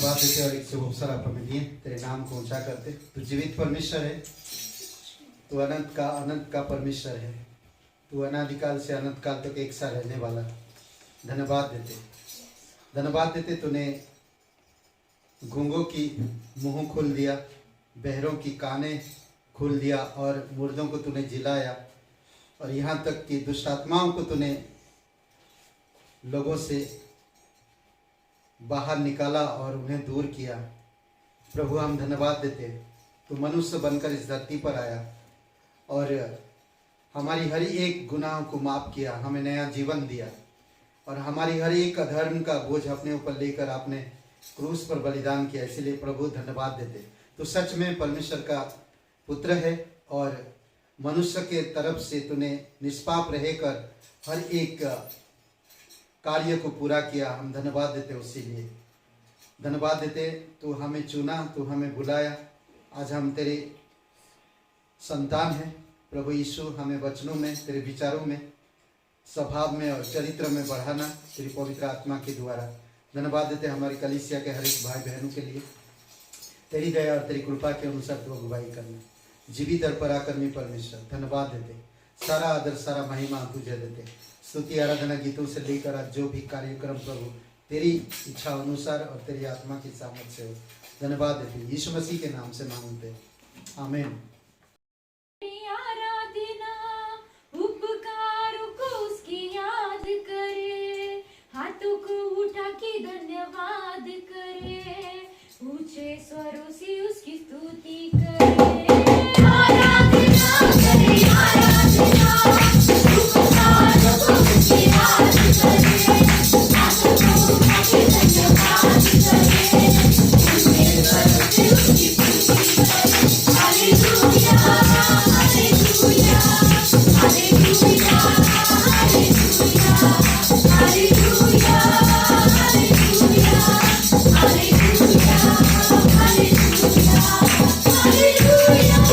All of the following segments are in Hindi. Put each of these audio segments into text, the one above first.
बात देते और एक शुभ अवसर आप हमें दिए तेरे नाम को ऊंचा करते। तू जीवित परमेश्वर है, तू अनंत का परमेश्वर है, तू अनादिकाल से अनंत काल तक एक सा रहने वाला। धन्यवाद देते तूने गूंगों की मुंह खोल दिया, बहरों की कानें खोल दिया और मुर्दों को तूने जिलाया, और यहाँ तक कि दुष्ट आत्माओं को तूने लोगों से बाहर निकाला और उन्हें दूर किया। प्रभु हम धन्यवाद देते, तू मनुष्य बनकर इस धरती पर आया और हमारी हर एक गुनाहों को माफ़ किया, हमें नया जीवन दिया और हमारी हर एक अधर्म का बोझ अपने ऊपर लेकर आपने क्रूस पर बलिदान किया। इसीलिए प्रभु धन्यवाद देते। तो सच में परमेश्वर का पुत्र है और मनुष्य के तरफ से तूने निष्पाप रहकर हर एक कार्य को पूरा किया। हम धन्यवाद देते, उसी लिए धन्यवाद देते। तू हमें चुना, तू हमें बुलाया, आज हम तेरे संतान हैं। प्रभु यीशु हमें वचनों में, तेरे विचारों में, स्वभाव में और चरित्र में बढ़ाना तेरी पवित्र आत्मा के द्वारा। धन्यवाद देते हमारी कलीसिया के हर एक भाई बहनों के लिए। तेरी दया और तेरी कृपा के अनुसार तू अगुवाई करना। जीवित और पराक्रमी परमेश्वर धन्यवाद देते, सारा आदर सारा महिमा तुझे देते। स्तुति आराधना गीतों से लेकर आज जो भी कार्यक्रम प्रभु तेरी इच्छा अनुसार और तेरी आत्मा की सामर्थ से हो। धन्यवाद देते यीशु मसीह के नाम से मांगते हैं, आमीन। हाथों को उठा के धन्यवाद करे, ऊंचे स्वरों से उसकी स्तुति करे। आराधना करे, आराधना उपकारों को उसकी याद करे, हाथों को उठा के धन्यवाद करे, ऊंचे स्वरों से उसकी स्तुति करे। Hallelujah hallelujah hallelujah hallelujah hallelujah hallelujah hallelujah hallelujah.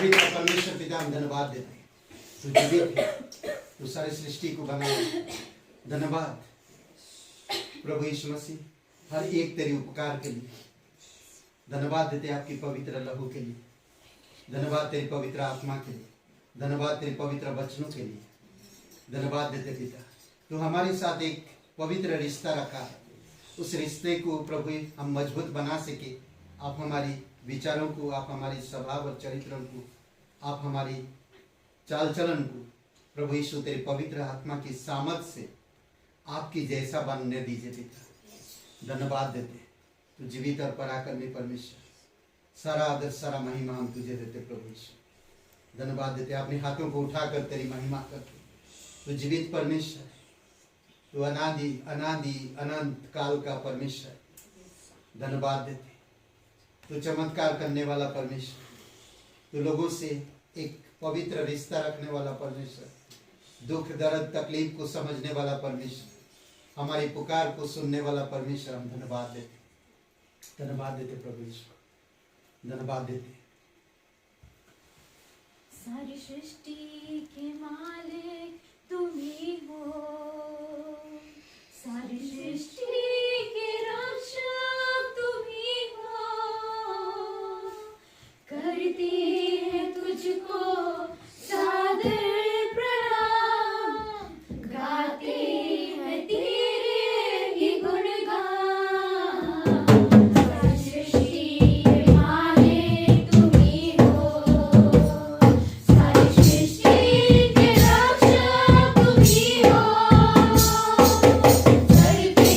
पवित्र परमेश्वर पिता हम धन्यवाद देते हैं, तू जीवित है, तू सारी सृष्टि को बनाया। धन्यवाद प्रभु यीशु मसीह हर एक तेरे उपकार के लिए। धन्यवाद देते हैं आपकी पवित्र लहू के लिए, धन्यवाद तेरी पवित्र आत्मा के लिए, धन्यवाद तेरे पवित्र वचनों के लिए। धन्यवाद देते पिता, तू हमारे साथ एक पवित्र रिश्ता रखा है। उस रिश्ते को प्रभु हम मजबूत बना सके। आप हमारी विचारों को, आप हमारी स्वभाव और चरित्रों को, आप हमारी चाल चलन को प्रभु यीशु तेरे पवित्र आत्मा की सामर्थ से आपकी जैसा बनने दीजिए पिता। धन्यवाद देते, तू जीवित और पराक्रमी परमेश्वर, सारा आदर सारा महिमा हम तुझे देते प्रभु यीशु। धन्यवाद देते, अपने हाथों को उठाकर तेरी महिमा करते। तू जीवित परमेश्वर, तू अनादि अनादि अनंत काल का परमेश्वर। धन्यवाद देते, तू चमत्कार करने वाला परमेश्वर, तू लोगों से एक पवित्र रिश्ता रखने वाला परमेश्वर, दुख दर्द तकलीफ को समझने वाला परमेश्वर, हमारी पुकार को सुनने वाला परमेश्वर। हम धन्यवाद देते, धन्यवाद देते प्रभु यीशु, धन्यवाद देते। सारी सृष्टि के मालिक तुम ही हो, सारी सृष्टि के रक्षक तुम ही हो। करते हैं तुझको सादर प्रणाम, गाते हैं तेरे ही गुणगान। सारी सृष्टि के मालिक तुम ही हो, सारी सृष्टि के रक्षक तुम ही हो। करते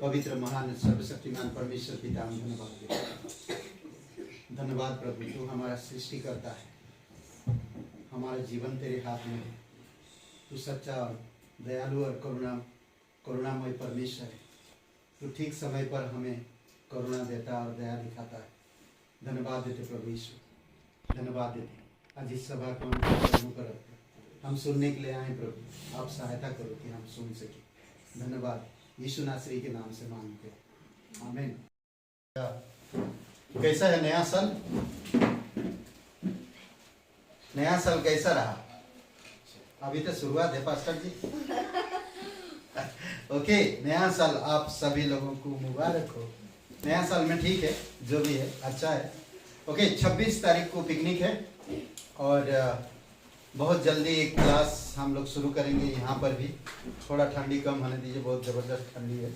पवित्र महान सर्वशक्तिमान परमेश्वर पिता हम धन्यवाद देते हैं। धन्यवाद प्रभु, तू हमारा सृष्टि करता है, हमारा जीवन तेरे हाथ में है। तू सच्चा और दयालु और करुणामय परमेश्वर है। तू ठीक समय पर हमें करुणा देता और दया दिखाता है। धन्यवाद देते प्रभु यीशु, धन्यवाद देते। आज इस सभा को हम सुनने के लिए आए प्रभु, आप सहायता करो कि हम सुन सके। धन्यवाद यीशु नासरी के नाम से मांगते हैं, आमीन। कैसा है नया साल? नया साल कैसा रहा? अभी तो शुरुआत है पास्टर जी। ओके, नया साल आप सभी लोगों को मुबारक हो। नया साल में ठीक है, जो भी है अच्छा है। ओके, 26 तारीख को पिकनिक है और बहुत जल्दी एक क्लास हम लोग शुरू करेंगे यहाँ पर भी। थोड़ा ठंडी कम होने दीजिए, बहुत ज़बरदस्त ठंडी है।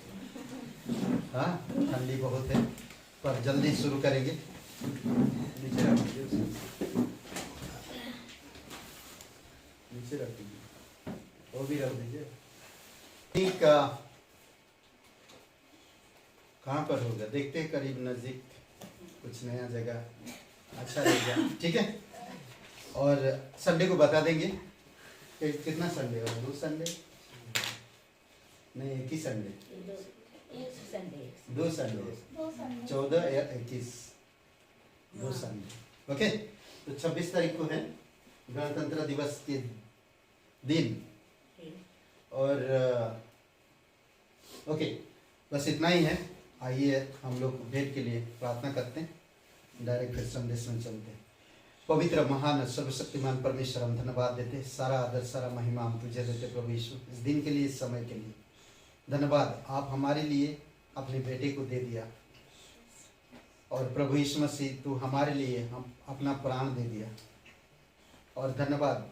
हाँ, ठंडी बहुत है पर जल्दी शुरू करेंगे। नीचे रख दीजिए, नीचे रख दीजिए, वो भी रख दीजिए। ठीक, कहाँ पर होगा देखते हैं, करीब नज़दीक कुछ नया जगह अच्छा रहेगा, ठीक है। और संडे को बता देंगे कि कितना संडे होगा। 2 संडे नहीं, एक ही संडे, 2 संडे, 14 या 21, 2 संडे। ओके, तो 26 तारीख को है गणतंत्र दिवस के दिन। और ओके, बस इतना ही है। आइए हम लोग भेंट के लिए प्रार्थना करते हैं, डायरेक्ट फिर संदेश में चलते हैं। पवित्र महान सर्वशक्तिमान परमेश्वर, हम धन्यवाद देते, सारा आदर सारा महिमा हम तुझे देते प्रभु यीशु, इस दिन के लिए, इस समय के लिए। धन्यवाद, आप हमारे लिए अपने बेटे को दे दिया और प्रभु यीशु मसीह तू हमारे लिए हम अपना प्राण दे दिया। और धन्यवाद,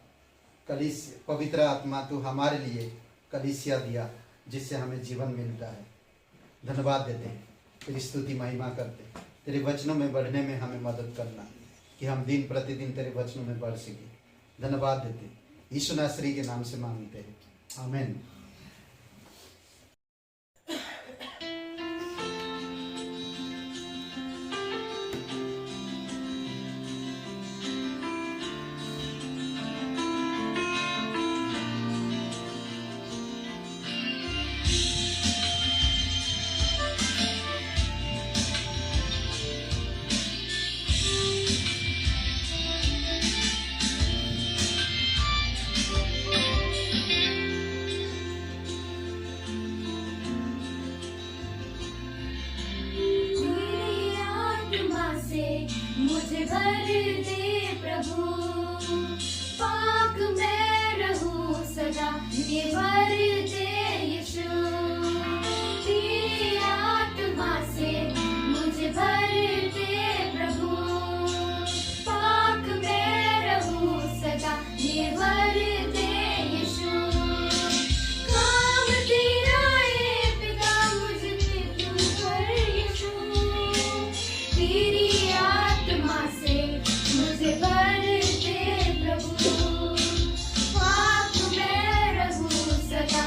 पवित्र आत्मा तू हमारे लिए कलीसिया दिया जिससे हमें जीवन मिलता है। धन्यवाद देते हैं, तेरी स्तुति महिमा करते, तेरे वचनों में बढ़ने में हमें मदद करना कि हम दिन प्रतिदिन तेरे वचनों में बढ़ सके। धन्यवाद देते, यीशु नासरी के नाम से मांगते हैं, आमीन। मुझे भर दे प्रभु, पाक मैं रहूं सदा, ये भर दे यीशु। तेरी आत्मा से मुझे भर दे प्रभु, पाक मैं रहूं सदा, ये भर दे यीशु। काम तेरा है पिता, मुझ पे तू कर यीशु। तेरी आत्मा से मुझे भर दे प्रभु, पाक मैं रहूं सदा,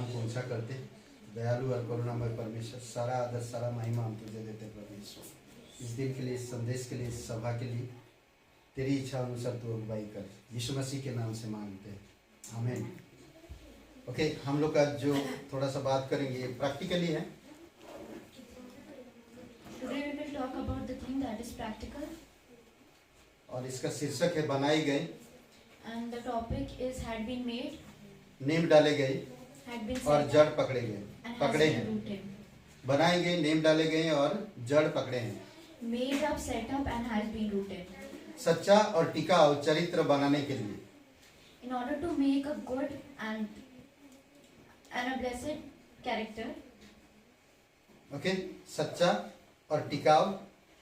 नाम को ऊंचा करते। दयालु और करुणामय परमेश्वर, सारा आदर सारा महिमा हम तुझे देते परमेश्वर। इस दिन के लिए, इस संदेश के लिए, इस सभा के लिए तेरी इच्छा अनुसार तू अगुवाई कर, यीशु मसीह के नाम से मांगते हैं, आमीन। ओके, हम लोग का जो थोड़ा सा बात करेंगे प्रैक्टिकली है। Today we will talk about the thing that is practical, और इसका शीर्षक है बनाई गई, and the topic is had been made, नींव डाले गए had been और set जड़ up, पकड़े गए, and has पकड़े been हैं। rooted. बनाए गए, नींव डाले गए और जड़ पकड़े हैं। Made up, set up, and has been rooted. सच्चा और टिकाऊ चरित्र बनाने के लिए, In order to make a good and a blessed character, okay, सच्चा और टिकाऊ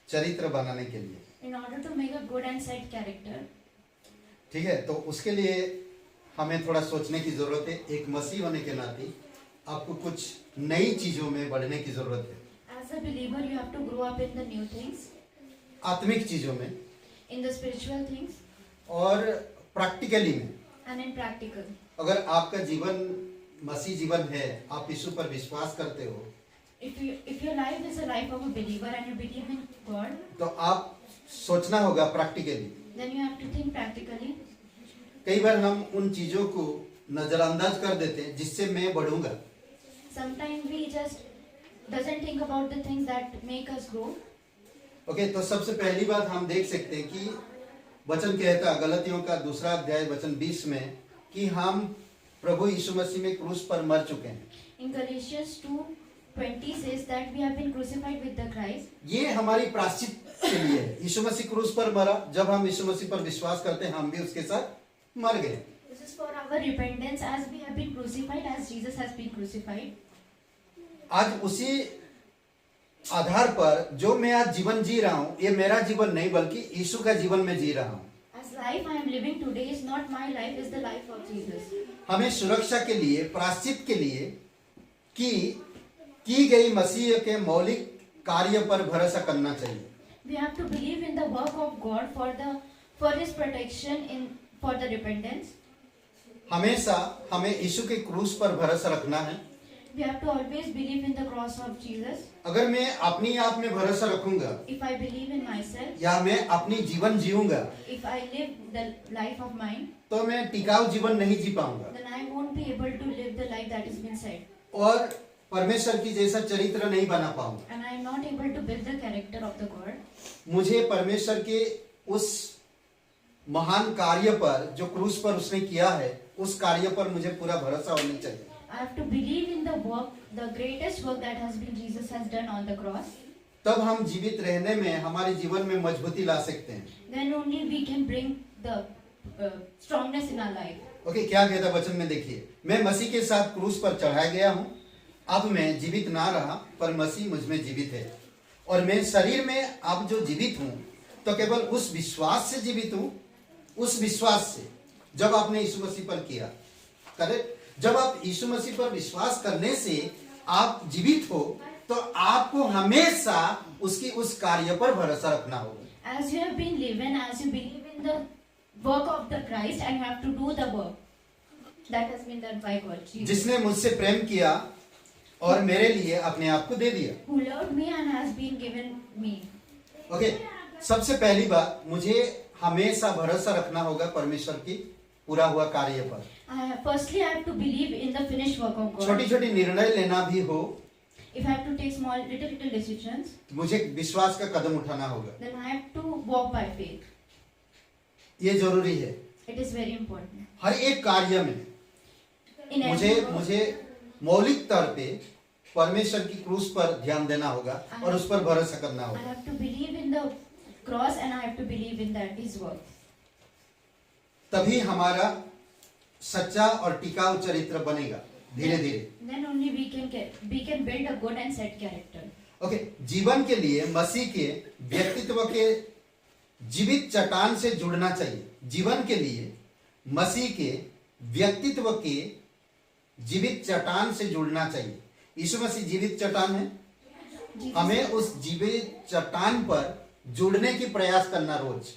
चरित्र बनाने के लिए, in order to make a good and set character, ठीक है। तो उसके लिए हमें थोड़ा सोचने की जरूरत है। एक मसीह होने के नाते आपको कुछ नई चीजों में बढ़ने की जरूरत है। as a believer, you have to grow up in the new things, आत्मिक चीजों में in the spiritual things, और प्रैक्टिकली में। and in practical. अगर आपका जीवन मसीह जीवन है, आप यीशु पर विश्वास करते हो, If your life is a life of a believer and you believe in God, तो आप सोचना होगा practically. then you have to think practically. कई बार हम उन चीजों को नजरअंदाज कर देते हैं जिससे मैं बढ़ूंगा। Sometimes we just doesn't think about the things that make us grow. Okay, तो सबसे पहली बात हम देख सकते हैं कि वचन कहता, गलतियों का 2 अध्याय वचन 20 में, कि हम प्रभु यीशु मसीह में क्रूस पर मर चुके हैं। In Galatians 2:20 says that we have been crucified with the Christ. ये हमारी प्रायश्चित के लिए है। यीशु मसीह क्रूस पर मरा, जब हम यीशु मसीह पर विश्वास करते हैं हम भी उसके साथ मर गए। This is for our repentance, as we have been crucified, as Jesus has been crucified. आज उसी आधार पर जो मैं आज जीवन जी रहा हूँ, ये मेरा जीवन नहीं बल्कि यीशु का जीवन में जी रहा हूँ। As life I am living today is not my life, is the life of Jesus. हमें सुरक्षा के लिए, प्रायश्चित के लिए की गई मसीह के मौलिक कार्य पर भरोसा करना चाहिए। We have to believe in the work of God for His protection for the repentance. हमेशा हमें यीशु के क्रूस पर भरोसा रखना है। We have to always believe in the cross of Jesus. अगर मैं अपनी आप में भरोसा रखूंगा, If I believe in myself, या मैं अपनी जीवन जीऊंगा, if I live the life of mine, तो मैं टिकाऊ जीवन नहीं जी पाऊंगा then I won't be able to live the life that has been said. और परमेश्वर की जैसा चरित्र नहीं बना पाऊंगा। And I am not able to build the character of the God. मुझे परमेश्वर के उस महान कार्य पर जो क्रूस पर उसने किया है, उस कार्य पर मुझे पूरा भरोसा होना चाहिए। I have to believe in the work, the greatest work that has been Jesus has done on the cross. तब हम जीवित रहने में, हमारे जीवन में मजबूती ला सकते हैं। Then only we can bring the strongness in our life. Okay, क्या कहता वचन में देखिए, मैं मसीह के साथ क्रूस पर चढ़ाया गया हूँ, अब मैं जीवित ना रहा पर मसीह मुझ में जीवित है, और मैं शरीर में अब जो जीवित हूँ तो केवल उस विश्वास से जीवित हूँ, उस विश्वास से जब आपने यीशु मसीह पर किया। करेक्ट? जब आप यीशु मसीह पर विश्वास करने से आप जीवित हो, तो आपको हमेशा उसकी उस कार्य पर भरोसा रखना होगा। As you have been living, as you believe in the work of the Christ, and you have to do the work that has been done by God. Jesus, जिसने मुझसे प्रेम किया और मेरे लिए अपने आप को दे दिया। who loved me and has been given me. Okay, सबसे पहली बात, मुझे हमेशा भरोसा रखना होगा परमेश्वर की पूरा हुआ कार्य पर। Firstly, I have to believe in the finished work of God. छोटी छोटी निर्णय लेना भी हो, If I have to take small, little decisions, मुझे विश्वास का कदम उठाना होगा। then I have to walk by faith. ये जरूरी है। It is very important. हर एक कार्य में In every work, मुझे मौलिक तौर पे परमेश्वर की क्रूस पर ध्यान देना होगा और उस पर भरोसा करना I होगा। have to believe in the cross and I have to believe in that His work. तभी हमारा सच्चा और टिकाऊ चरित्र बनेगा धीरे धीरे। Then only we can build a good and set character. Okay, जीवन के लिए मसीह के व्यक्तित्व के जीवित चट्टान से जुड़ना चाहिए। जीवन के लिए मसीह के व्यक्तित्व के जीवित चट्टान से जुड़ना चाहिए। यीशु मसीह जीवित चट्टान है, Jesus, हमें उस जीवित चट्टान पर जुड़ने की प्रयास करना रोज।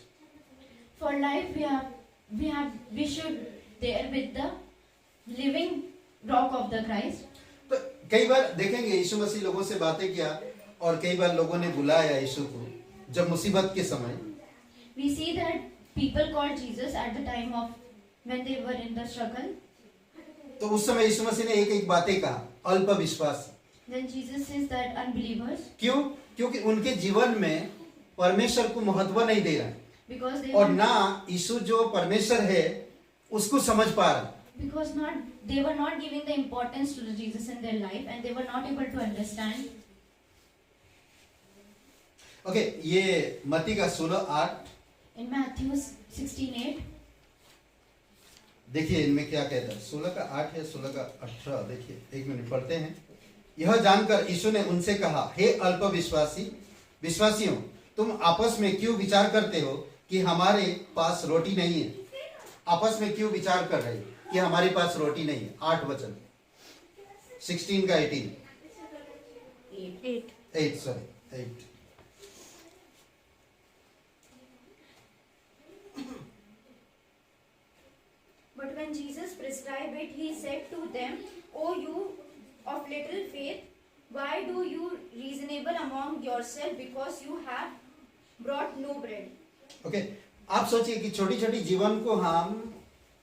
for life we should there with the living rock of the Christ. तो कई बार देखेंगे यीशु मसीह लोगों से बातें किया और कई बार लोगों ने बुलाया यीशु को जब मुसीबत के समय। We see that people called Jesus at the time of when they were in the struggle. तो उस समय यीशु मसीह ने एक एक बातें कहा, अल्प विश्वास। Then Jesus says that unbelievers, क्यों? क्योंकि उनके जीवन में परमेश्वर को महत्व नहीं दे रहा है because they और were, ना यीशु जो परमेश्वर है उसको समझ पा रहा है। because not they were not giving the importance to the Jesus in their life, and they were not able to understand. Okay, ये मत्ती का 16:8 In Matthew 16:8, देखिए इनमें क्या कहता है। 16:8 है, 16:18। देखिए, एक मिनट पढ़ते हैं। यह जानकर यीशु ने उनसे कहा, हे अल्प विश्वासियों, तुम आपस में क्यों विचार करते हो कि हमारे पास रोटी नहीं है? आपस में क्यों विचार कर रहे हो कि हमारे पास रोटी नहीं है? 8 वचन, 16 का 18, 8। but when Jesus prescribed it, he said to them, "O you of little faith, why do you reasonable among yourselves, because you have brought no bread?" Okay, आप सोचिए कि छोटी छोटी जीवन को हम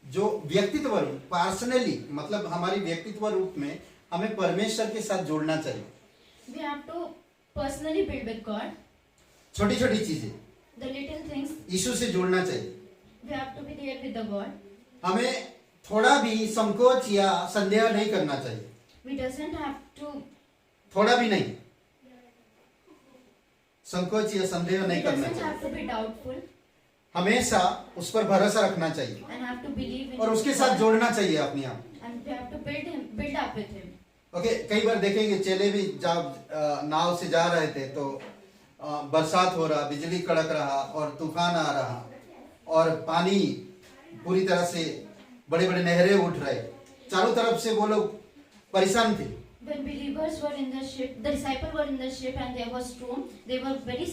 जो व्यक्तित्व रूप, पर्सनली, मतलब हमारी व्यक्तित्व रूप में हमें परमेश्वर के साथ जोड़ना चाहिए। We have to personally build with God. छोटी छोटी चीजें The little things, यीशु से जोड़ना चाहिए। we have to be there with the God. हमें थोड़ा भी संकोच या संदेह नहीं करना चाहिए, We doesn't have to, थोड़ा भी नहीं, संकोच या संदेह we नहीं करना doesn't चाहिए। have to be doubtful हमेशा उस पर भरोसा रखना चाहिए and have to believe in और उसके God, साथ जोड़ना चाहिए अपने आप। and we have to build up with Him. Okay, कई बार देखेंगे चेले भी जब नाव से जा रहे थे तो बरसात हो रहा, बिजली कड़क रहा और तूफान आ रहा और पानी पूरी तरह से बड़े बड़े नहरें उठ रहे, चारों तरफ से वो लोग परेशान थे। When believers were in the ship, the disciples were in the ship, and there was storm. They were very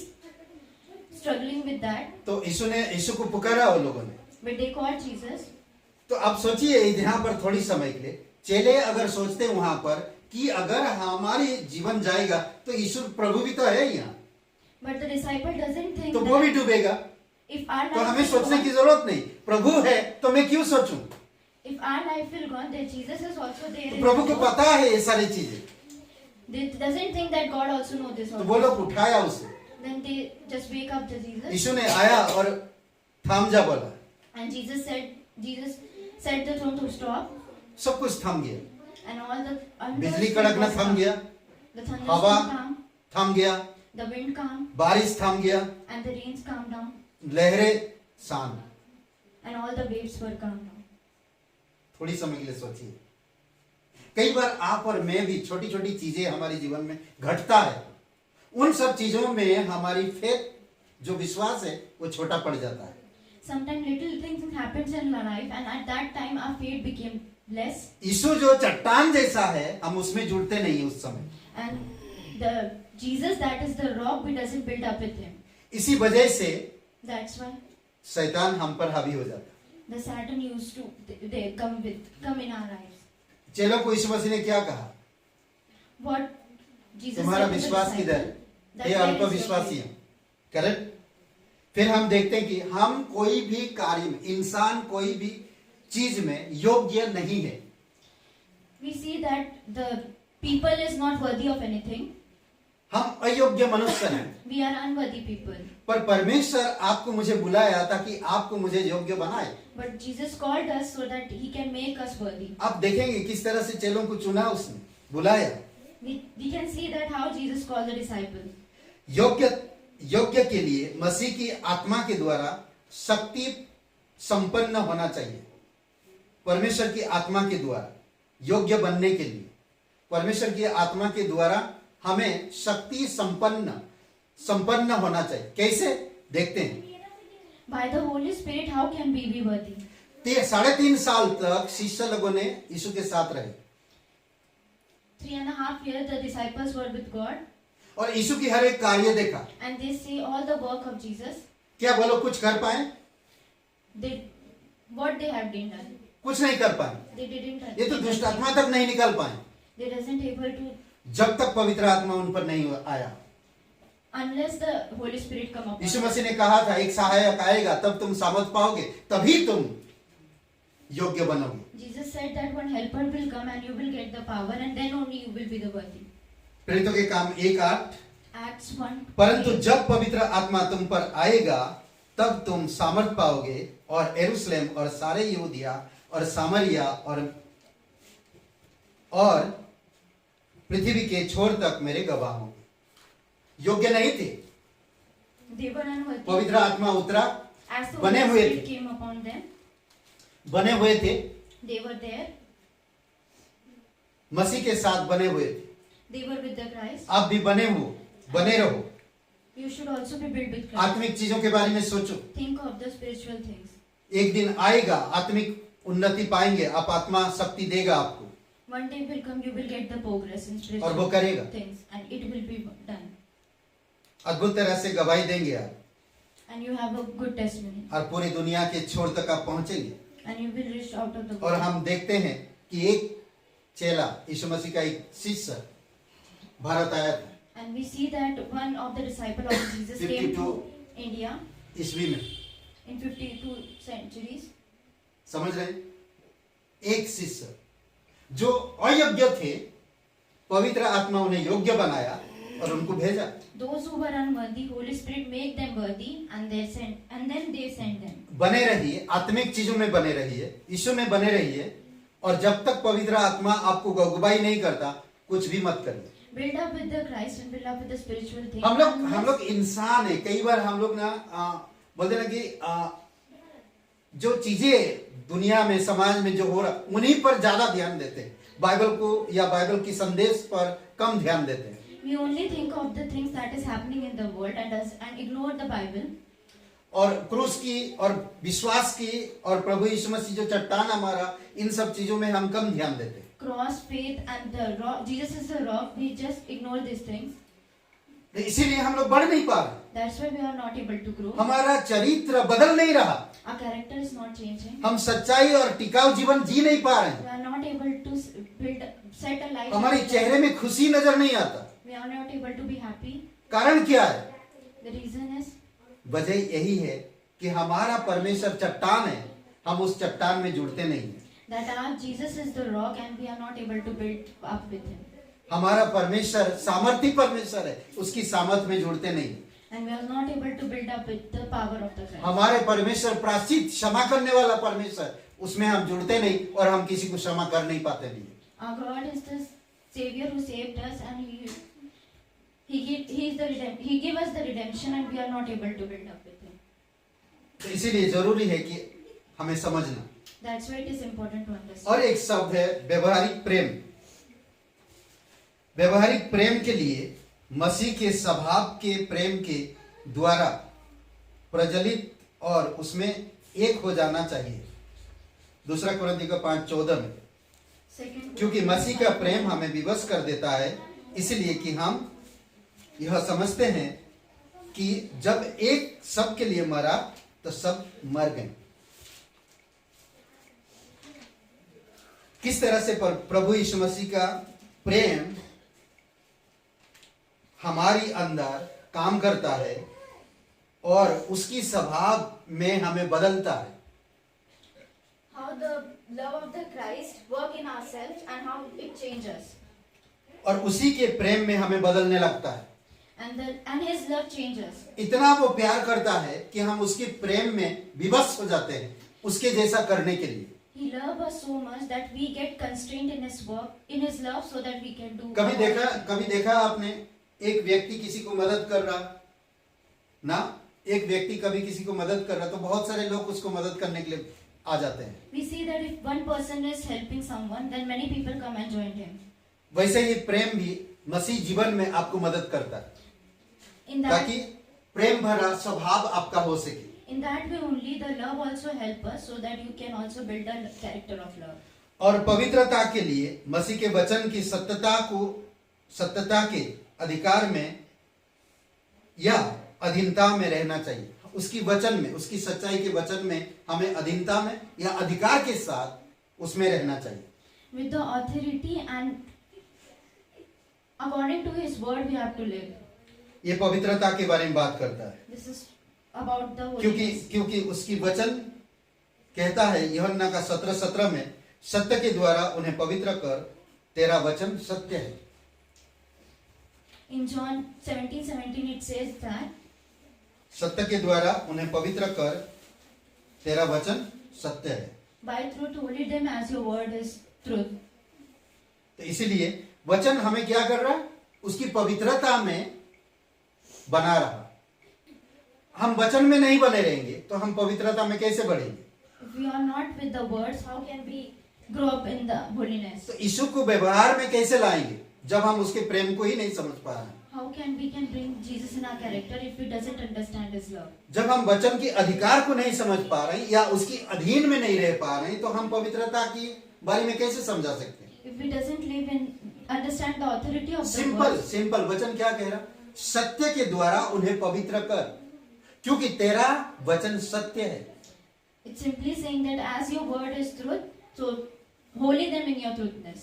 struggling with that, तो यीशु को पुकारा वो लोगों ने। but they called Jesus. तो आप सोचिए यहाँ पर थोड़ी समय के लिए चेले अगर सोचते वहां पर कि अगर हमारी जीवन जाएगा तो यीशु प्रभु भी तो है यहाँ, But the disciple doesn't think तो वो भी that डूबेगा। if our तो life हमें will सोचने gone, की जरूरत नहीं, प्रभु है तो मैं क्यों सोचूं? if our life will gone, then Jesus is also there. तो in प्रभु the को boat. पता है ये सारी चीजें, They doesn't think that God also knows this. तो Also. वो लोग उठाया उसे। Then they just wake up the Jesus, यीशु ने आया और थम जा बोला, and Jesus said the throne to stop, सब कुछ थम गया। and all the बिजली कड़कना थम गया, the हवा thunderstorm calm, थम गया, the wind calm, बारिश थम गया, and the rains calm down, लहरें शांत। and all the waves were calm down. थोड़ी समय के लिए सोचिए, कई बार आप और मैं भी छोटी छोटी चीजें हमारे जीवन में घटता है, उन सब चीजों में हमारी फेथ, जो विश्वास है, वो छोटा पड़ जाता है। Sometimes little things happens in our life, and at that time our faith became less, यीशु जो चट्टान जैसा है, हम उसमें जुड़ते नहीं उस समय। and the Jesus that is the rock, we doesn't build up with Him. इसी वजह से That's why शैतान हम पर हावी हो जाता है। the Satan used to they come in our lives. चेलों को यीशु मसीह ने क्या कहा? What Jesus तुम्हारा said to the विश्वास disciple, किधर? that ये where अल्प is your विश्वासी faith? हैं, करेक्ट? फिर हम देखते हैं कि हम कोई भी कार्य में, इंसान कोई भी चीज में योग्य नहीं है। We see that the people is not worthy of anything. हम अयोग्य मनुष्य हैं, We are unworthy people. पर परमेश्वर आपको मुझे बुलाया ताकि आपको मुझे योग्य बनाए। But Jesus called us so that He can make us worthy. आप देखेंगे किस तरह से चेलों को चुना उसने, बुलाया। We can see that how Jesus called the disciples. योग्य के लिए मसीह की आत्मा के द्वारा शक्ति संपन्न होना चाहिए। परमेश्वर की आत्मा के द्वारा योग्य बनने के लिए परमेश्वर की आत्मा के द्वारा हमें शक्ति संपन्न होना चाहिए। कैसे? देखते हैं। By the Holy Spirit, how can we be worthy? 3.5 साल तक शिष्य लोगों ने यीशु के साथ रहे 3.5 years the disciples were with God, और यीशु की हर एक कार्य देखा। and they see all the work of Jesus. क्या वो लोग कुछ कर पाए? What they have done. कुछ नहीं कर पाए। They didn't. ये तो दुष्ट आत्मा तक नहीं निकल पाए They doesn't able to जब तक पवित्र आत्मा उन पर नहीं आया। unless the Holy Spirit come upon Yeshu them. मसीह ने कहा था एक सहायक आएगा तब तुम सामर्थ पाओगे, तभी तुम योग्य बनोगे। Jesus said that one helper will come and you will get the power and then only you will be the worthy. प्रेरितों के काम 1:8, Acts 1. परंतु जब पवित्र आत्मा तुम पर आएगा तब तुम सामर्थ पाओगे और यरूशलेम और सारे यहूदिया और सामरिया और पृथ्वी के छोर तक मेरे गवाह होंगे। योग्य नहीं थे, They were unworthy. पवित्र आत्मा उतरा, As the बने Holy हुए Spirit थे। came upon them, बने हुए थे, they were there. मसीह के साथ बने हुए थे। They were with the Christ. आप भी बने रहो। You should also be built with Christ. आत्मिक चीजों के बारे में सोचो। Think of the spiritual things. एक दिन आएगा, आत्मिक उन्नति पाएंगे, आप आत्मा शक्ति देगा आपको One day will come, you will get the progress in और वो spiritual करेगा। things, and it will be done. अद्भुत तरह से गवाही देंगे आप And you have a good testimony, और पूरी दुनिया के छोर तक आप पहुंचेंगे। and you will reach out of the और world. हम देखते हैं कि एक चेला, यीशु मसीह का एक शिष्य भारत आया था And we see that one of the disciples of Jesus came 52 to India ईस्वी में। in 52 centuries. समझ रहे हैं? एक शिष्य जो अयोग्य थे, पवित्र आत्मा उन्हें योग्य बनाया और उनको भेजा। Those who were unworthy, Holy Spirit make them worthy, and then they send them. बने रहिए, आत्मिक चीजों में बने रहिए, यीशु में बने रहिए, और जब तक पवित्र आत्मा आपको अगुवाई नहीं करता, कुछ भी मत करिए। Build up with the Christ and build up with the spiritual things. हम लोग इंसान है। कई बार हम लोग ना बोलते ना कि जो चीजें दुनिया में, समाज में जो हो रहा, उन्हीं पर ज्यादा ध्यान देते हैं, बाइबल को या बाइबल की संदेश पर कम ध्यान देते हैं। We only think of the things that is happening in the world and ignore the Bible. और क्रूस की और विश्वास की और प्रभु यीशु मसीह जो चट्टान हमारा, इन सब चीजों में हम कम ध्यान देते हैं। Cross, faith, and the rock. Jesus is the rock. We just ignore these things. इसीलिए हम लोग बढ़ नहीं पा रहे, That's why we are not able to grow. हमारा चरित्र बदल नहीं रहा, Our character is not changing. हम सच्चाई और टिकाऊ जीवन जी नहीं पा रहे We हैं, are not able to set a life. हमारे चेहरे में खुशी नजर नहीं आता। We are not able to be happy. कारण क्या है? The reason is वजह यही है कि हमारा परमेश्वर चट्टान है, हम उस चट्टान में जुड़ते नहीं हैं। that our Jesus is the rock and we are not able to build up with him. हमारा परमेश्वर सामर्थी परमेश्वर है, उसकी सामर्थ में जुड़ते नहीं। And we are not able to build up with the power of the Christ. हमारे परमेश्वर प्रायश्चित क्षमा करने वाला परमेश्वर, उसमें हम जुड़ते नहीं और हम किसी को क्षमा कर नहीं पाते नहीं। Our God is the Savior who saved us, and He gave us the redemption, and we are not able to build up with Him. तो इसीलिए जरूरी है कि हमें समझना। That's why it is important to understand. और एक शब्द है व्यवहारिक प्रेम। व्यवहारिक प्रेम के लिए मसीह के स्वभाव के प्रेम के द्वारा प्रज्वलित और उसमें एक हो जाना चाहिए। दूसरा कुरिन्थियों 5:14 में, क्योंकि मसीह का प्रेम हमें विवश कर देता है, इसलिए कि हम यह समझते हैं कि जब एक सब के लिए मरा तो सब मर गए। किस तरह से प्रभु यीशु मसीह का प्रेम हमारी अंदर काम करता है और उसकी स्वभाव में हमें बदलता है। How the love of the Christ work in ourselves and how it changes. और उसी के प्रेम में हमें बदलने लगता है। And His love changes. इतना वो प्यार करता है कि हम उसके प्रेम में विवश हो जाते हैं, उसके जैसा करने के लिए। He loves us so much that we get constrained in His work, in His love, so that we can do. कभी देखा आपने एक व्यक्ति किसी को मदद कर रहा ना, एक व्यक्ति कभी किसी को मदद कर रहा तो बहुत सारे लोग उसको मदद करने के लिए आ जाते हैं। We see that if one person is helping someone, then many people come and join him. वैसे ही प्रेम भी मसीह जीवन में आपको मदद करता है, In that, ताकि प्रेम भरा स्वभाव आपका हो सके। in that way only, the love also help us, so that you can also build a character of love. और पवित्रता के लिए मसीह के वचन की सत्यता के अधिकार में या अधीनता में रहना चाहिए। उसकी वचन में, उसकी सच्चाई के वचन में हमें अधीनता में या अधिकार के साथ उसमें रहना चाहिए। with the authority and according to his word we have to live. ये पवित्रता के बारे में बात करता है, This is about the क्योंकि holiness. क्योंकि उसकी वचन कहता है यूहन्ना का 17:17 में, सत्य के द्वारा उन्हें पवित्र कर, तेरा वचन सत्य है। In John 17:17 it says that सत्य के द्वारा उन्हें पवित्र कर, तेरा वचन सत्य है। by truth holy them as your word is truth. तो इसीलिए वचन हमें क्या कर रहा है? उसकी पवित्रता में बना रहा। हम वचन में नहीं बने रहेंगे तो हम पवित्रता में कैसे बढ़ेंगे? If we are not with the words, how can we grow up in the holiness? तो यीशु को व्यवहार में कैसे लाएंगे जब हम उसके प्रेम को ही नहीं समझ पा रहे हैं? How can we bring Jesus in our character if we doesn't understand his love? जब हम वचन के अधिकार को नहीं समझ पा रहे हैं या उसकी अधीन में नहीं रह पा रहे हैं तो हम पवित्रता की बारे में कैसे समझा सकते हैं? If we doesn't live in understand the authority of the simple word, simple वचन क्या कह रहा? सत्य के द्वारा उन्हें पवित्र कर, क्योंकि तेरा वचन सत्य है। it's simply saying that as your word is truth, so holy them in your truthness.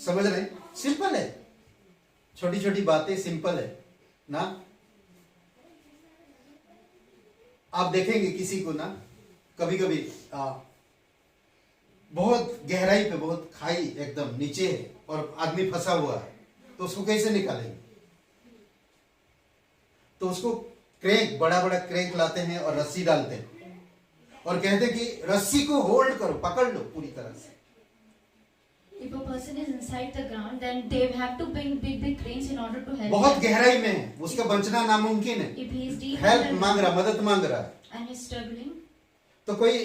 समझ रहे? सिंपल है, छोटी छोटी बातें सिंपल है ना। आप देखेंगे किसी को ना, कभी कभी बहुत गहराई पे, बहुत खाई एकदम नीचे है और आदमी फंसा हुआ है, तो उसको कैसे निकालेंगे? तो उसको क्रैंक, बड़ा बड़ा क्रैंक लाते हैं और रस्सी डालते हैं और कहते हैं कि रस्सी को होल्ड करो, पकड़ लो पूरी तरह से। If a person is inside the ground, then they have to bring big cranes in order to help बहुत him. गहराई में है, उसका बचना नामुमकिन है, If he is deep help in the मांग ground रहा, मदद मांग रहा है, and is struggling, तो कोई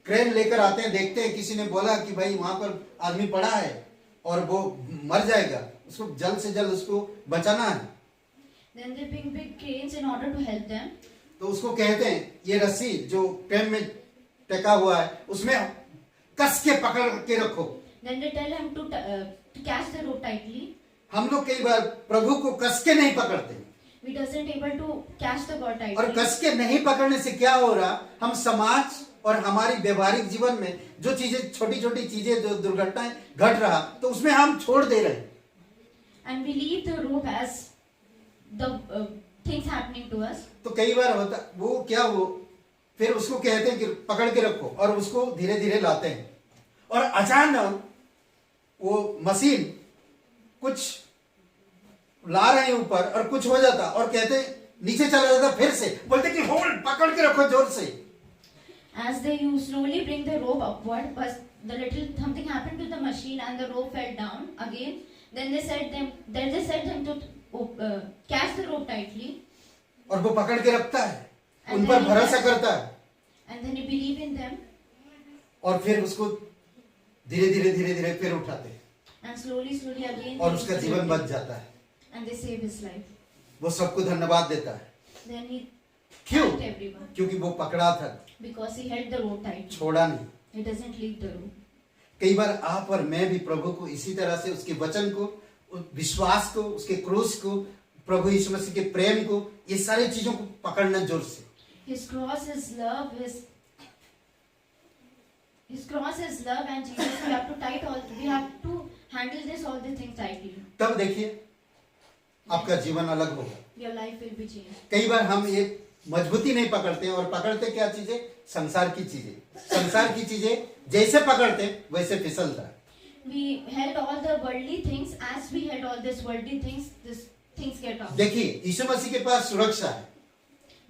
क्रेन लेकर आते हैं, देखते हैं किसी ने बोला कि भाई वहां पर आदमी पड़ा है और वो मर जाएगा, उसको जल्द से जल्द उसको बचाना है, then they bring big cranes in order to help them. तो उसको कहते हैं ये रस्सी जो क्रेन में टेका हुआ है उसमें कस के पकड़ के रखो। Then they tell him to catch the rope tightly. हम लोग कई बार प्रभु को कस के नहीं पकड़ते, We doesn't able to catch the God tightly. और कस के नहीं पकड़ने से क्या हो रहा, हम समाज और हमारी व्यवहारिक जीवन में जो चीजें, छोटी छोटी चीजें, जो दुर्घटनाएं घट रहा, तो उसमें हम छोड़ दे रहे हैं। And we leave the rope as the things happening to us. तो कई बार होता वो क्या, वो फिर उसको कहते हैं कि पकड़ के रखो और उसको धीरे धीरे लाते हैं और अचानक वो मशीन कुछ ला रहे हैं ऊपर और कुछ हो जाता और कहते हैं नीचे चला जाता, फिर से बोलते कि होल्ड, पकड़ के रखो जोर से। As they you slowly bring the rope upward, but the little something happened to the machine and the rope fell down again. Then they said them to catch the rope tightly. और वो पकड़ के रखता है, And उन then पर he भरोसा catch- करता है And then you believe in them और फिर उसको धीरे धीरे धीरे धीरे फिर उठाते हैं and slowly again. और he उसका is जीवन saved. बच जाता है। And they save his life. वो सबको धन्यवाद देता है। Then he क्यों? thanked everyone क्योंकि वो पकड़ा था, because he held the rope tightly. छोड़ा नहीं। He doesn't leave the rope. कई बार आप और मैं भी प्रभु को इसी तरह से, उसके वचन को, विश्वास को, उसके क्रूस को, प्रभु यीशु मसीह के प्रेम को, ये सारी चीजों को पकड़ना जोर से। His cross is love. His cross is love, and Jesus. We have to handle this all the things tightly. तब देखिए आपका जीवन अलग होगा। Your life will be changed. कई बार हम ये मजबूती नहीं पकड़ते हैं और पकड़ते क्या चीजें, संसार की चीजें। संसार की चीजें जैसे पकड़ते हैं वैसे फिसलता है। We held all the worldly things. As we held all these worldly things, these things get off. देखिए यीशु मसीह के पास सुरक्षा है,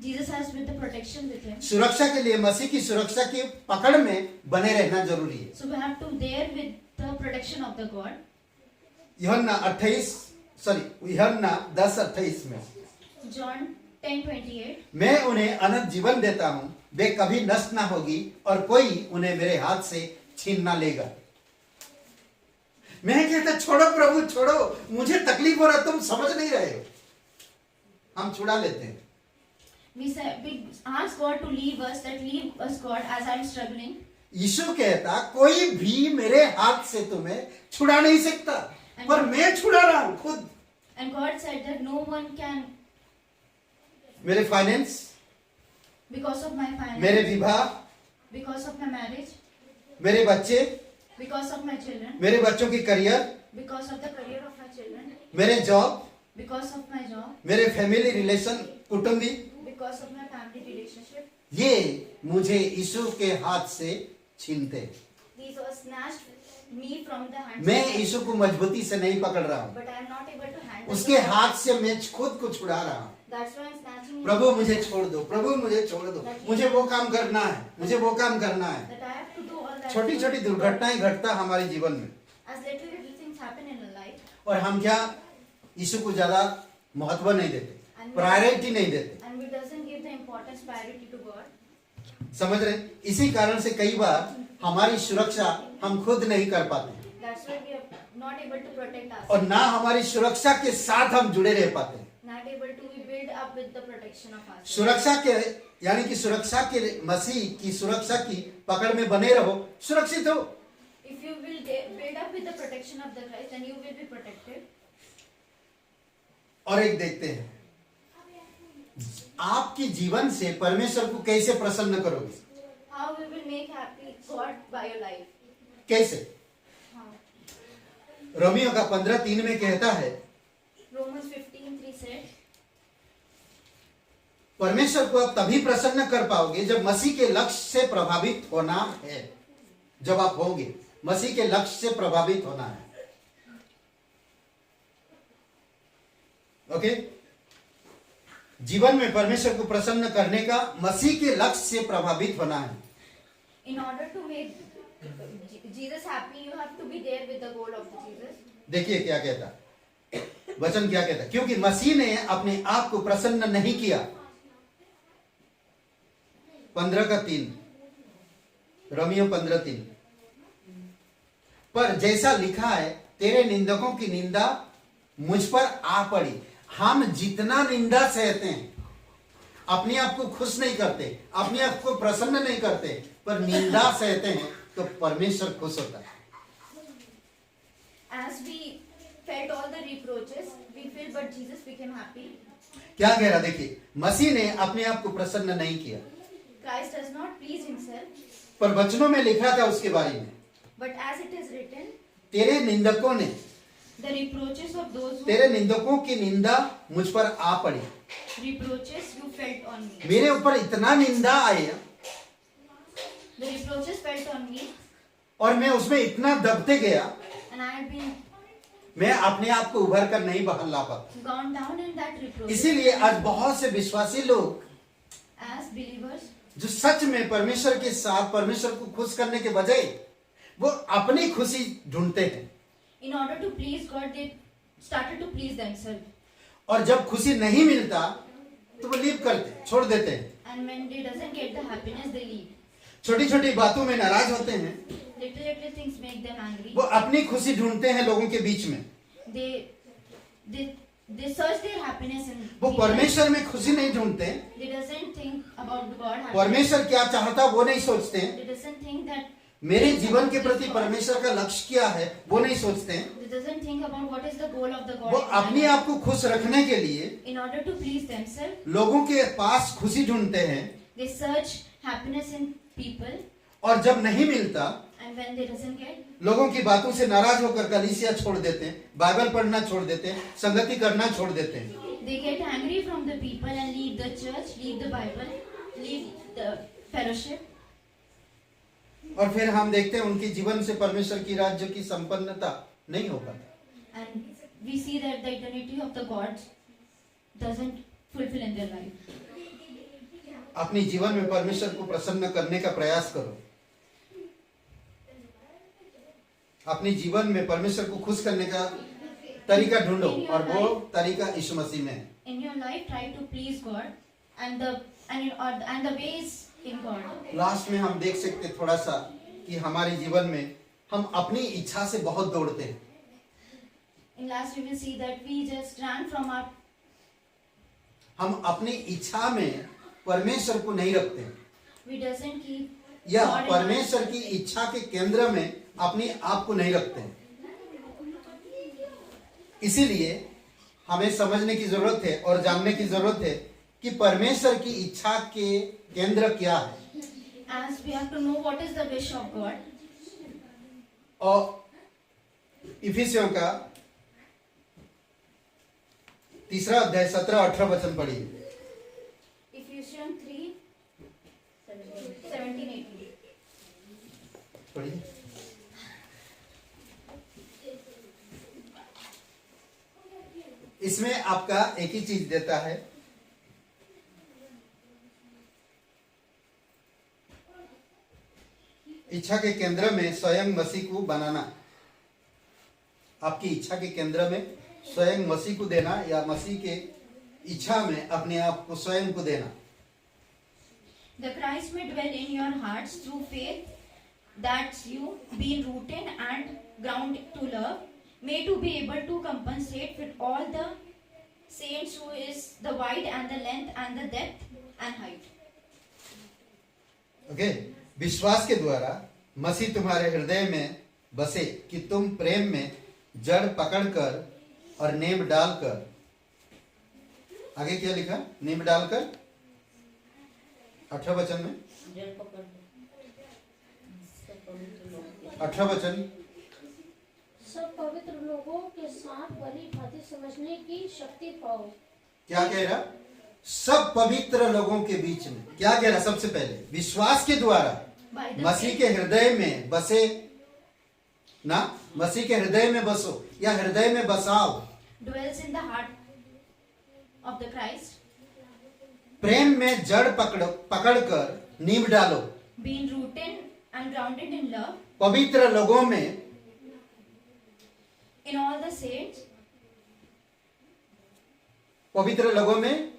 Jesus has with the protection with him. सुरक्षा के लिए मसीह की सुरक्षा की पकड़ में बने रहना जरूरी है। So we have to there with the protection of the God. यूहन्ना 10:28 में, John 10:28. मैं उन्हें अनंत जीवन देता हूं, वे कभी नष्ट ना होगी और कोई उन्हें मेरे हाथ से छीन ना लेगा। मैं कहता छोड़ो प्रभु छोड़ो, मुझे तकलीफ हो रहा, तुम समझ नहीं रहे हो। हम छुड़ा लेते हैं। We ask God to leave us. That leave us, God, as I'm struggling. यीशु कहता कोई भी मेरे हाथ से तुम्हें छुड़ा नहीं सकता, पर मैं छुड़ा रहा हूं खुद। And God said that no one can, मेरे finance, because of my finance, मेरे विवाह, because of my marriage, मेरे बच्चे, because of my children, मेरे बच्चों की career, because of the career of my children, मेरे job, because of my job, मेरे फैमिली रिलेशन, कुटुंबी, because of my family relationship. ये मुझे यीशु के हाथ से छीनते हैं। These were snatched me from the hands. मैं of God, यीशु को मजबूती से नहीं पकड़ रहा हूँ, but I am not able to handle. उसके the- हाथ से मैं खुद को छुड़ा रहा हूँ। That's why I'm snatching it. प्रभु मुझे छोड़ दो, प्रभु मुझे छोड़ दो, मुझे वो काम करना है, मुझे वो काम करना है। That I have to do all that. छोटी छोटी दुर्घटनाएं घटता हमारे जीवन में, As little things happen in a life, और हम क्या यीशु को ज्यादा महत्व नहीं देते, प्रायोरिटी नहीं देते, and we doesn't give the importance priority to God. समझ रहे? इसी कारण से कई बार हमारी सुरक्षा हम खुद नहीं कर पाते, That's why we are not able to protect us. और ना हमारी सुरक्षा के साथ हम जुड़े रह पाते हैं। Not able to be build up with the protection of us. सुरक्षा के यानी कि सुरक्षा के मसीह की सुरक्षा की पकड़ में बने रहो, सुरक्षित हो। If you will build up with the protection of the Christ, then you will be protected. और एक देखते हैं, आपकी जीवन से परमेश्वर को कैसे प्रसन्न करोगे? How we will make happy God by your life? कैसे? How? रोमियो का 15:3 में कहता है, Romans 15:3 said, परमेश्वर को आप तभी प्रसन्न कर पाओगे जब मसीह के लक्ष्य से प्रभावित होना है। जब आप होंगे, मसीह के लक्ष्य से प्रभावित होना है। ओके? जीवन में परमेश्वर को प्रसन्न करने का मसीह के लक्ष्य से प्रभावित होना है। in order to make Jesus happy, you have to be there with the goal of Jesus. देखिए क्या कहता, वचन क्या कहता, क्योंकि मसीह ने अपने आप को प्रसन्न नहीं किया। 15:3, रोमियो 15:3, पर जैसा लिखा है, तेरे निंदकों की निंदा मुझ पर आ पड़ी। हम जितना निंदा सहते हैं, अपने आप को खुश नहीं करते, अपने आप को प्रसन्न नहीं करते, पर निंदा सहते हैं तो परमेश्वर खुश होता है। As we felt all the reproaches, we feel, but Jesus became happy. क्या कह रहा, देखिए, मसीह ने अपने आप को प्रसन्न नहीं किया, Christ does not please himself, पर वचनों में लिखा था उसके बारे में, but as it is written, तेरे निंदकों ने, the reproaches of those who तेरे निंदकों की निंदा मुझ पर आ पड़ी। reproaches you felt on me. मेरे ऊपर इतना निंदा आया The reproaches felt on me, और मैं उसमें इतना दबते गया, and I had been मैं अपने आप को उभर कर नहीं बाहर ला पाता। gone down in that reproach. इसीलिए आज बहुत से विश्वासी लोग As believers, जो सच में परमेश्वर के साथ परमेश्वर को खुश करने के बजाय वो अपनी खुशी ढूंढते हैं, in order to please God, they started to please themselves. और जब खुशी नहीं मिलता तो वो लीव करते, छोड़ देते हैं। And when they doesn't get the happiness, they leave. छोटी छोटी बातों में नाराज होते हैं, Little things make them angry. वो अपनी खुशी ढूंढते हैं लोगों के बीच में, They search their happiness in वो people. परमेश्वर में खुशी नहीं ढूंढते हैं। They doesn't think about God. happiness. परमेश्वर क्या चाहता वो नहीं सोचते हैं, They doesn't think that. मेरे जीवन के प्रति परमेश्वर का लक्ष्य क्या है वो नहीं सोचते हैं। They doesn't think about what is the goal of the God. वो in my अपने life. आप को खुश रखने के लिए In order to please themselves, लोगों के पास खुशी ढूंढते हैं, they search happiness in people, और जब नहीं मिलता and when they doesn't get, लोगों की बातों से नाराज होकर कलीसिया छोड़ देते हैं, बाइबल पढ़ना छोड़ देते हैं, संगति करना छोड़ देते हैं। they get angry from the people and leave the church, leave the Bible, leave the fellowship. और फिर हम देखते हैं उनके जीवन से परमेश्वर की राज्य की संपन्नता नहीं हो पाती। And we see that the eternity of the God doesn't fulfill in their life. अपने जीवन में परमेश्वर को प्रसन्न करने का प्रयास करो। अपने जीवन में परमेश्वर को खुश करने का तरीका ढूंढो, और वो तरीका यीशु मसीह में है। In your life, try to please God, and the ways in God. Last में हम देख सकते थोड़ा सा कि हमारे जीवन में हम अपनी इच्छा से बहुत दौड़ते हैं। In last, we will see that we just ran from our. हम अपनी इच्छा में परमेश्वर को नहीं रखते, We doesn't keep. या God in परमेश्वर की इच्छा के केंद्र में अपने आप को नहीं रखते हैं। इसीलिए हमें समझने की जरूरत है और जानने की जरूरत है कि परमेश्वर की इच्छा के केंद्र क्या है। As we have to know what is the wish of God. और इफिसियों का 3 अध्याय 17-18 वचन पढ़िए। Ephesians 3, 17, 18. पढ़िए। इसमें आपका एक ही चीज देता है, इच्छा के केंद्र में स्वयं मसीह को बनाना। आपकी इच्छा के केंद्र में स्वयं मसीह को देना, या मसीह के इच्छा में अपने आप को स्वयं को देना। The Christ may dwell in your hearts through faith, that you, being rooted and grounded to love, may to be able to compensate with all the saints who is the width and the length and the depth and height. Okay, विश्वास के द्वारा मसीह तुम्हारे हृदय में बसे कि तुम प्रेम में जड़ पकड़कर और नींव डालकर, आगे क्या लिखा, नींव डालकर 18 वचन में, 18 वचन, सब पवित्र लोगों के साथ भली भांति समझने की शक्ति पाओ। क्या कह रहा, सब पवित्र लोगों के बीच में, क्या कह रहा, सबसे पहले विश्वास के द्वारा By the मसीह faith के हृदय में बसे ना, मसीह के हृदय में बसो या हृदय में बसाओ, dwells in the heart of the Christ, प्रेम में जड़ पकड़कर नींव डालो, being rooted and grounded in love, पवित्र लोगों में, in all the saints, पवित्र लोगों में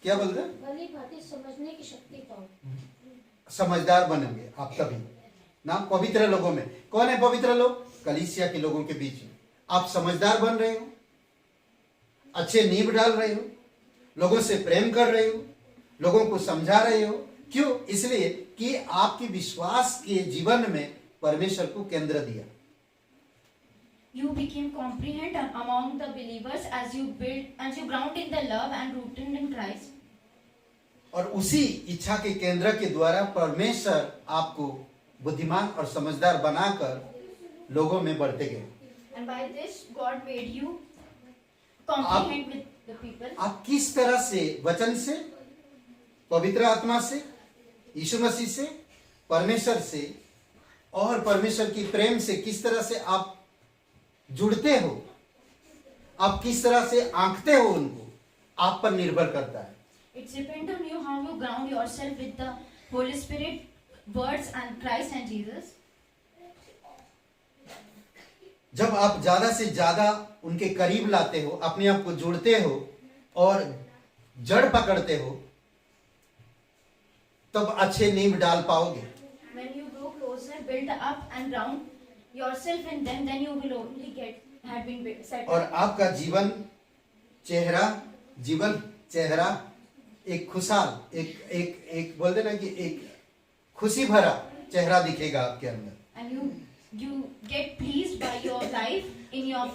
क्या बोलते हैं, भली भांति समझने की शक्ति पाओ। समझदार बनेंगे आप तभी ना। पवित्र लोगों में कौन है पवित्र लोग, कलीसिया के लोगों के बीच में आप समझदार बन रहे हो, अच्छे नींव डाल रहे हो, लोगों से प्रेम कर रहे हो, लोगों को समझा रहे हो। क्यों? इसलिए कि आपकी विश्वास के जीवन में परमेश्वर को केंद्र दिया। you became comprehend among the believers as you ground in the love and rooted in Christ. और उसी इच्छा के केंद्र के द्वारा परमेश्वर आपको बुद्धिमान और समझदार बनाकर लोगों में बढ़ते गए। And by this, God made you comprehend with the people. आप किस तरह से, वचन से, पवित्र आत्मा से, यीशु मसीह से, परमेश्वर से और परमेश्वर की प्रेम से किस तरह से आप जुड़ते हो, आप किस तरह से आंकते हो उनको, आप पर निर्भर करता है। It depends on you how you ground yourself with the Holy Spirit, words and Christ and Jesus. जब आप ज्यादा से ज्यादा उनके करीब लाते हो, अपने आप को जोड़ते हो और जड़ पकड़ते हो, तब अच्छे नींव डाल पाओगे। When you grow closer, build up and ground yourself in them, then you will only have been set. और आपका जीवन चेहरा एक खुशहाल, एक एक एक बोल देना कि एक खुशी भरा चेहरा दिखेगा आपके अंदर। And you get pleased by your life in your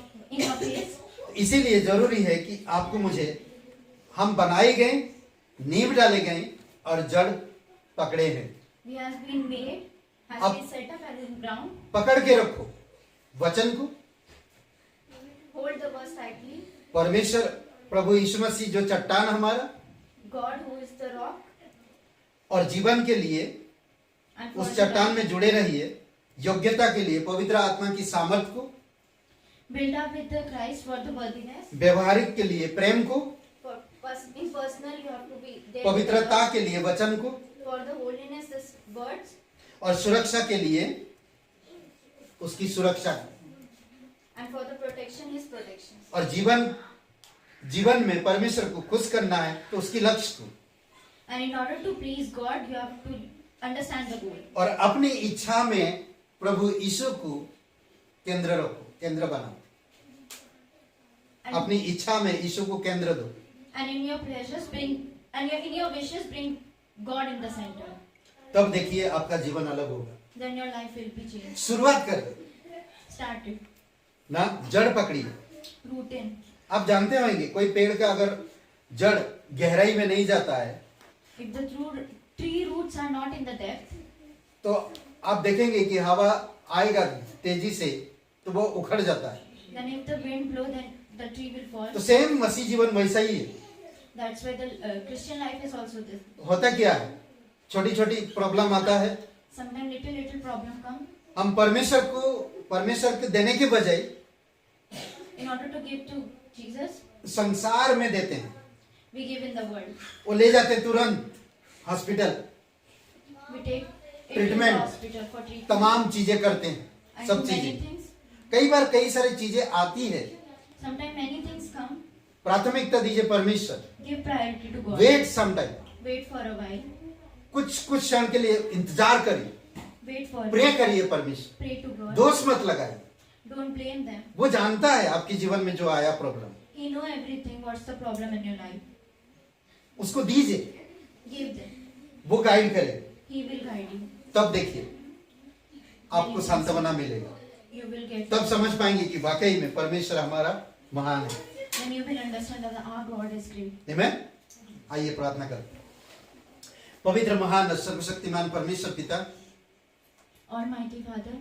face. इसीलिए जरूरी है कि आपको मुझे, हम बनाए गए, नींव डाले गए और जड़ पकड़े हैं। We has been made, has अब been set up as in ground. पकड़ के रखो वचन को। Hold the verse tightly. परमेश्वर प्रभु यीशु मसीह जो चट्टान हमारा, God who is the rock. और जीवन के लिए And for उस the चट्टान life, में जुड़े रहिए। योग्यता के लिए पवित्र आत्मा की सामर्थ को, build up with the Christ for the worthiness. व्यवहारिक के लिए प्रेम को, In personal you have to be there. पवित्रता के लिए वचन को, For the holiness, the words. और सुरक्षा के लिए उसकी सुरक्षा को। And for the protection, his protection. और जीवन में परमेश्वर को खुश करना है तो उसकी लक्ष्य को, And in order to please God, you have to understand the goal. और अपनी इच्छा में प्रभु यीशु को केंद्र रखो, केंद्र बनाओ। And, अपनी इच्छा में यीशु को केंद्र दो। and in your pleasures in your wishes bring God in the center. तब देखिए आपका जीवन अलग होगा। Then your life will be changed. शुरुआत कर दो Start it. ना, जड़ पकड़िए। Root in. आप जानते होंगे कोई पेड़ का अगर जड़ गहराई में नहीं जाता है If the tree roots are not in the depth, तो आप देखेंगे कि हवा आएगा तेजी से तो वो उखड़ जाता है। Then if the wind blow, then the tree will fall. तो सेम मसीह जीवन वैसा ही है। That's why the Christian life is also this. होता क्या है, छोटी छोटी प्रॉब्लम आता है, Sometimes little problem come. हम परमेश्वर को देने के बजाय In order to give to Jesus, संसार में देते हैं। we give in the world. वो ले जाते हैं तुरंत hospital, We take it to the Treatment. hospital for treatment. तमाम चीजें करते हैं, And सब do many चीजें। things. कई बार कई सारी चीजें आती है, Sometimes many things come. प्राथमिकता दीजिए परमेश्वर। Give priority to God. Wait some time, Wait for a while. कुछ क्षण के लिए इंतजार करिए, Wait for a pray while. करिए परमेश्वर, Pray to God. दोष मत लगाइए। Don't blame them. वो जानता है आपके जीवन में जो आया problem, He know everything. What's the problem in your life? उसको दीजिए, Give them. वो गाइड करे, He will guide you. तब देखिए आपको सांत्वना मिलेगा। You will get. तब समझ पाएंगे कि वाकई में परमेश्वर हमारा महान है। Then you will understand that our God is great. आमीन। आइए प्रार्थना करें। पवित्र महान सर्वशक्तिमान परमेश्वर पिता, Almighty Father,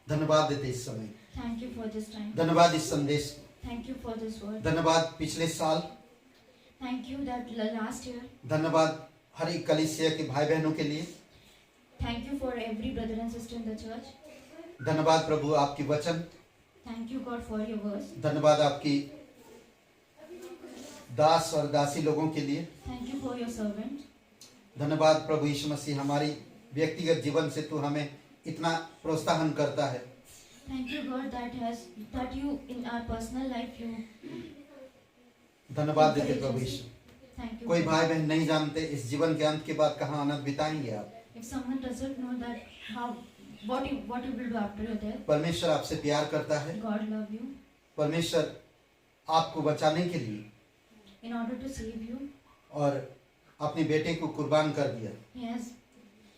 धन्यवाद देते इस समय, thank you for this time. धन्यवाद इस संदेश, Thank you for this word. धन्यवाद पिछले साल, Thank you that last year. धन्यवाद हर एक कलीसिया के भाई बहनों के लिए, Thank you for every brother and sister in the church. धन्यवाद प्रभु आपकी वचन, Thank you God for your words. धन्यवाद आपकी दास और दासी लोगों के लिए, Thank you for your servant. धन्यवाद प्रभु यीशु मसीह, हमारी व्यक्तिगत जीवन से तू हमें इतना प्रोत्साहन करता है। Thank you God that you in our personal life you. धन्यवाद देते प्रभु यीशु। Thank you. कोई भाई बहन नहीं जानते इस जीवन के अंत के बाद कहाँ आनंद बिताएंगे आप। If someone doesn't know that what you will do after your death, परमेश्वर आपसे प्यार करता है, God love you. परमेश्वर आपको बचाने के लिए In order to save you, और अपने बेटे को कुर्बान कर दिया। He has.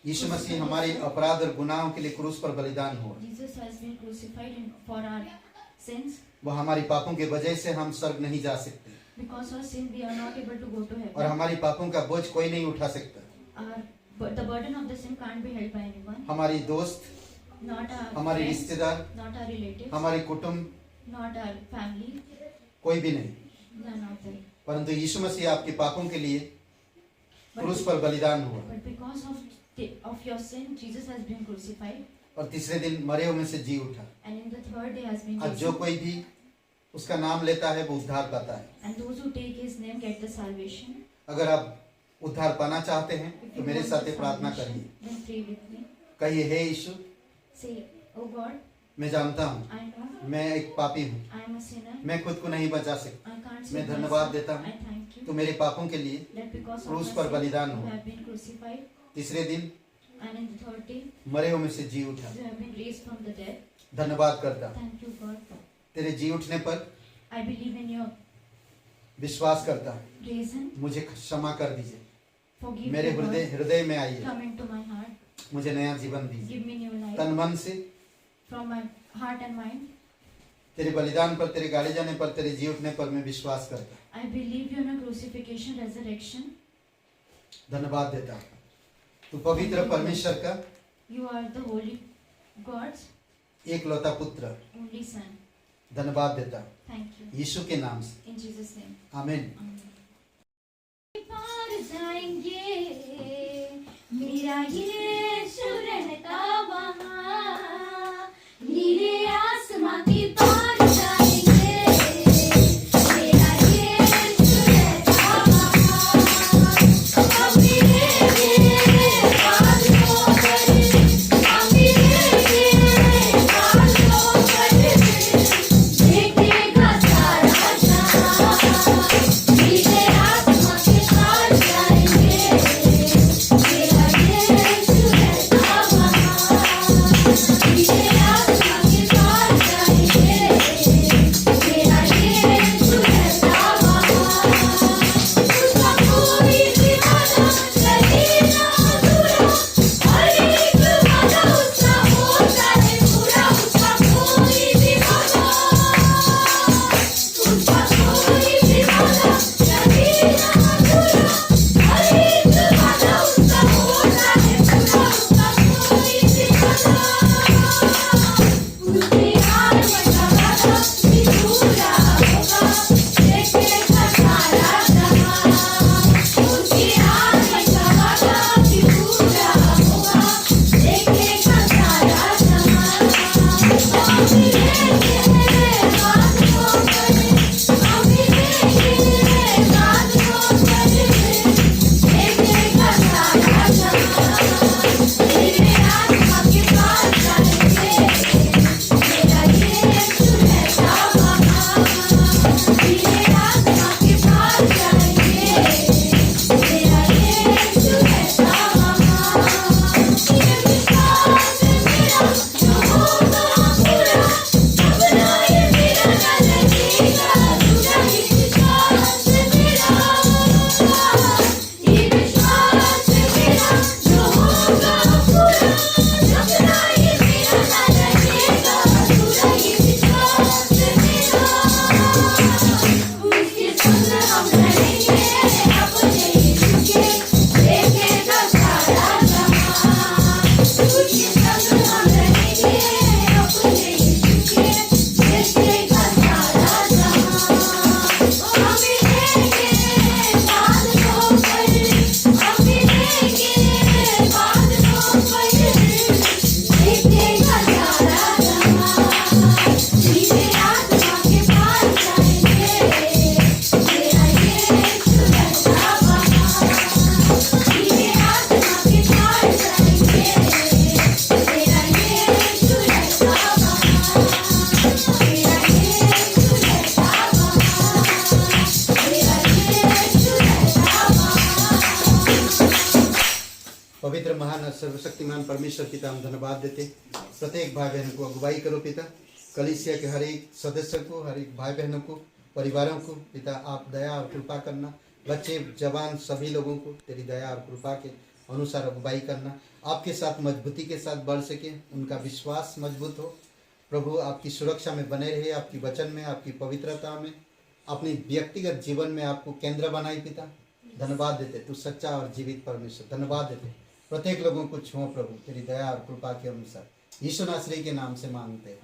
यीशु मसीह हमारे अपराध और गुनाहों के लिए क्रूस पर बलिदान हुआ। Jesus has been crucified for our sins. वो हमारी पापों के वजह से हम स्वर्ग नहीं जा सकते, Because of sin, we are not able to go to और heaven. हमारी पापों का बोझ कोई नहीं उठा सकता। The burden of the sin can't be held by anyone. हमारी दोस्त, Not our हमारे friends, रिश्तेदार, not our relatives, हमारे कुटुंब, not our family, कोई भी नहीं, none of them. परंतु यीशु मसीह आपके पापों के लिए But, क्रूस पर बलिदान हुआ but because of your sin, Jesus has been crucified, और तीसरे दिन मरे हुए में से जी उठा। and in the third day has been आज जो risen. कोई भी उसका नाम लेता है वो उद्धार पाता है। And those who take His name get the salvation. अगर आप उद्धार पाना चाहते हैं If तो you मेरे want साथ the ये प्रार्थना salvation, करिए, then pray with me. कहिए हे यीशु, Say, Oh God, मैं जानता हूँ I know मैं एक पापी हूँ, I am a sinner. मैं खुद को नहीं बचा सकता, I can't मैं save धन्यवाद myself. देता हूँ I thank you तो मेरे पापों के लिए that because of क्रूस my पर sin, बलिदान you हुआ। have been crucified, तीसरे दिन and in the third day, मरे हुए में से जी उठा। you have been raised from the dead. धन्यवाद करता हूँ, Thank you, God. तेरे जी उठने पर I believe in your विश्वास करता हूँ, reason. मुझे क्षमा कर दीजिए, Forgive मेरे me, God. हृदय में आइए, Come into my heart. मुझे नया जीवन दीजिए, Give me new life. तन मन से From my heart and mind, तेरे बलिदान पर, तेरे गाड़े जाने पर, तेरे जी उठने पर मैं विश्वास करता हूँ, I believe you in a crucifixion, resurrection. धन्यवाद देता हूँ। तू पवित्र परमेश्वर का You are the holy God's एकलौता पुत्र, only Son. धन्यवाद देता हूँ Thank you. यीशु के नाम से, In Jesus' name. आमीन। पार जाएंगे, मेरा यीशु रहता वहाँ, नीले आसमां की पार जाएंगे, मेरा यीशु रहता वहाँ, हम मिलेंगे बादलों पर, हम मिलेंगे बादलों पर, देखेगा सारा जहां, नीले आसमां के पार जाएंगे, मेरा यीशु महान और सर्वशक्तिमान परमेश्वर पिता हम धन्यवाद देते। प्रत्येक भाई बहनों को अगुवाई करो पिता, कलीसिया के हर एक सदस्य को, हर एक भाई बहनों को, परिवारों को पिता आप दया और कृपा करना। बच्चे जवान सभी लोगों को तेरी दया और कृपा के अनुसार अगुवाई करना। आपके साथ मजबूती के साथ बढ़ सके, उनका विश्वास मजबूत हो। प्रभु आपकी सुरक्षा में बने रहे, आपकी वचन में, आपकी पवित्रता में, अपनी व्यक्तिगत जीवन में आपको केंद्र बनाई पिता। धन्यवाद देते, तू सच्चा और जीवित परमेश्वर। धन्यवाद देते, प्रत्येक लोगों को छुओ प्रभु तेरी दया और कृपा के अनुसार। यीशु नासरी के नाम से मांगते हैं,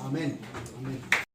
आमीन आमीन।